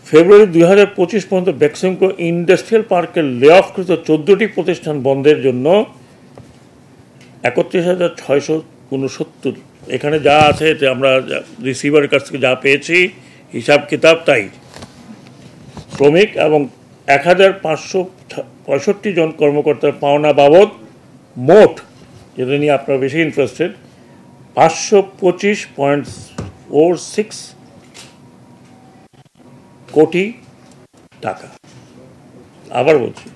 ফেব্রুয়ারি 2025 পর্যন্ত বেক্সিমকো ইন্ডাস্ট্রিয়াল পার্কের লে অফকৃত 14টি প্রতিষ্ঠান বন্ধের জন্য 31,669, এখানে যা আছে যে আমরা রিসিভারের কাছ থেকে যা পেয়েছি হিসাব কিতাব তাই, শ্রমিক এবং 1,565 জন কর্মকর্তার পাওনা বাবদ মোট, যেটা নিয়ে আপনারা বেশি ইন্টারেস্টেড, 525.46 কোটি টাকা। আবার বলছি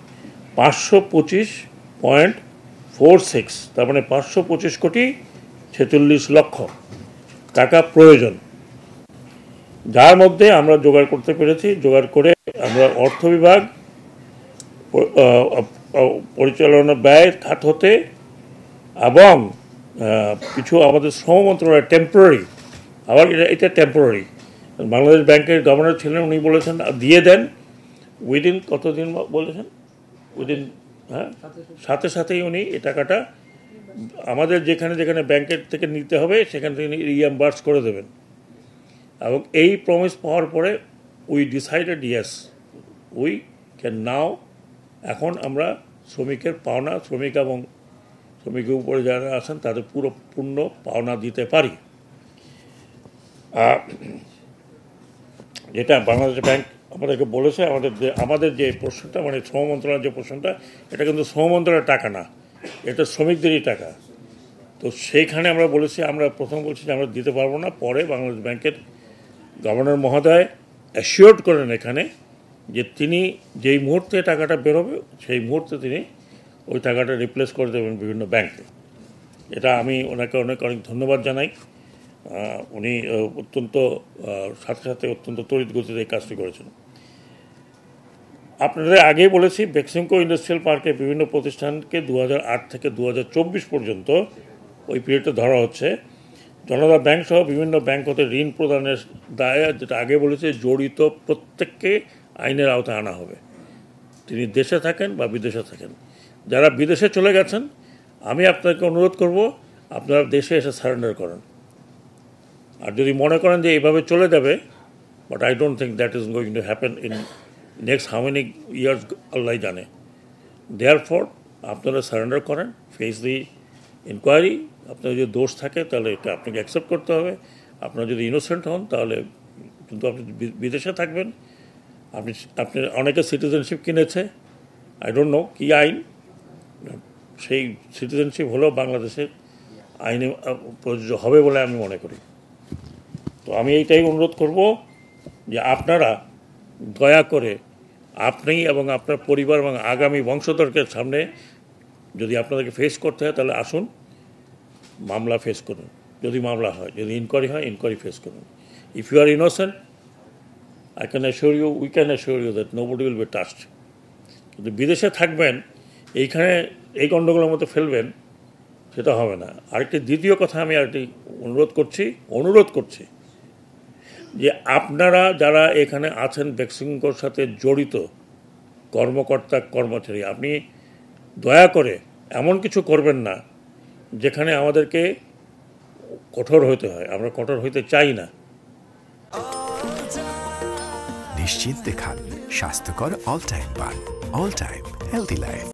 525.46, তার মানে 525 কোটি 46 লক্ষ টাকা প্রয়োজন, যার মধ্যে আমরা জোগাড় করতে পেরেছি। জোগাড় করে আমরা অর্থ বিভাগ পরিচালনা ব্যয় খাত হতে এবং কিছু আমাদের শ্রম মন্ত্রণালয় টেম্পোরারি, আবার এটা টেম্পোরারি, বাংলাদেশ ব্যাংকের গভর্নর ছিলেন, উনি বলেছেন দিয়ে দেন উইদিন কতদিন বলেছেন, উইদিন, হ্যাঁ, সাথে সাথেই উনি এই টাকাটা আমাদের যেখানে যেখানে ব্যাংকের থেকে নিতে হবে সেখান থেকে রিএম্বার্স করে দেবেন। এবং এই প্রমিস পাওয়ার পরে we decided yes we can নাও, এখন আমরা শ্রমিকের পাওনা, শ্রমিক এবং শ্রমিকের উপরে যারা আছেন তাদের পূর্ণ পাওনা দিতে পারি। যেটা বাংলাদেশ ব্যাংক আমাদেরকে বলেছে, আমাদের যে প্রশ্নটা, মানে শ্রম মন্ত্রণালয়ের যে প্রশ্নটা, এটা কিন্তু শ্রম মন্ত্রণালয়ের টাকা না, এটা শ্রমিকদেরই টাকা। তো সেইখানে আমরা বলেছি, আমরা প্রথম বলছি যে আমরা দিতে পারবো না। পরে বাংলাদেশ ব্যাংকের গভর্নর মহোদয় অ্যাসিওর্ড করেন এখানে যে তিনি যেই মুহূর্তে টাকাটা বেরোবে সেই মুহূর্তে তিনি ওই টাকাটা রিপ্লেস করে দেবেন বিভিন্ন ব্যাংকে। এটা আমি ওনাকে অনেক অনেক ধন্যবাদ জানাই। উনি অত্যন্ত সাথে সাথে অত্যন্ত তড়িৎ গতিতে এই কাজটি করেছেন। আপনাদের আগেই বলেছি, বেক্সিমকো ইন্ডাস্ট্রিয়াল পার্কের বিভিন্ন প্রতিষ্ঠানকে 2008 থেকে 2024 পর্যন্ত ওই পিরিয়ডটা ধরা হচ্ছে। জনতা ব্যাংক সহ বিভিন্ন ব্যাংক হতে ঋণ প্রদানের দায়ে, যেটা আগে বলেছে, জড়িত প্রত্যেককে আইনের আওতায় আনা হবে, তিনি দেশে থাকেন বা বিদেশে থাকেন। যারা বিদেশে চলে গেছেন, আমি আপনাকে অনুরোধ করব আপনারা দেশে এসে সারেন্ডার করেন। আর যদি মনে করেন যে এইভাবে চলে যাবে, but I don't think that is going to happen in next how many years, Allah জানে। দেয়ারফর আপনারা সারেন্ডার করেন, ফেস দি ইনকোয়ারি। আপনার যদি দোষ থাকে তাহলে এটা আপনাকে অ্যাকসেপ্ট করতে হবে। আপনার যদি ইনোসেন্ট হন তাহলে কিন্তু আপনি বিদেশে থাকবেন। আপনি অনেকে সিটিজেনশিপ কিনেছে, আই ডোন্ট নো কী আইন, সেই সিটিজেনশিপ হলেও বাংলাদেশের আইনে প্রযোজ্য হবে বলে আমি মনে করি। তো আমি এইটাই অনুরোধ করব যে আপনারা দয়া করে আপনি এবং আপনার পরিবার এবং আগামী বংশধরকে সামনে যদি আপনাদেরকে ফেস করতে হয় তাহলে আসুন, মামলা ফেস করুন। যদি মামলা হয়, যদি ইনকোয়ারি হয়, ইনকোয়ারি ফেস করুন। If you are innocent, I can assure you, we can assure you that nobody will be touched. কিন্তু বিদেশে থাকবেন, এইখানে এই গণ্ডগোলের মধ্যে ফেলবেন, সেটা হবে না। আরেকটি দ্বিতীয় কথা আমি আরেকটি অনুরোধ করছি যে আপনারা যারা এখানে আছেন বেক্সিমকোর সাথে জড়িত কর্মকর্তা কর্মচারী, আপনি দয়া করে এমন কিছু করবেন না যেখানে আমাদেরকে কঠোর হতে হয়। আমরা কঠোর হইতে চাই না। নিশ্চিন্তে খান স্বাস্থ্যকর অল টাইম পান, অল টাইম হেলদি লাইফ।